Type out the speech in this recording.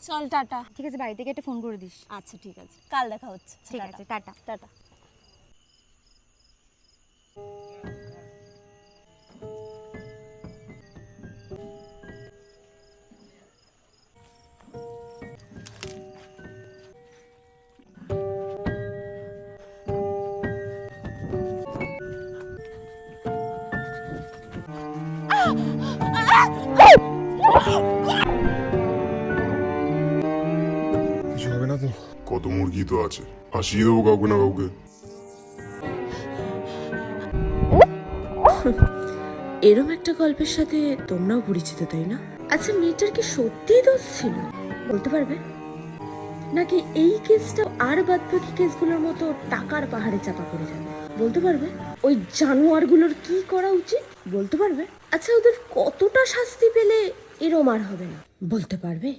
চল টাটা। ঠিক আছে, বাড়ি থেকে একটা ফোন করে দিস। আচ্ছা ঠিক আছে, কাল দেখা হচ্ছে। ঠিক আছে, টাটা। টাটা। কিছু হবে না তো? কত মুরগি তো আছে, আসিয়ে দেবো কাউকে না কাউকে। এরম একটা গল্পের সাথে তোমরাও পরিচিত, তাই না? আচ্ছা, মেয়েটার কি সত্যিই দোষ ছিল? বলতে পারবে? নাকি এই কেসটা আর বাদ বাকি কেসগুলোর মতো টাকার পাহাড়ে চাপা পড়ে যাবে? বলতে পারবে? ওই জানোয়ারগুলোর কি করা উচিত? বলতে পারবে? আচ্ছা, ওদের কতটা শাস্তি পেলে এরম আর হবে না? বলতে পারবে?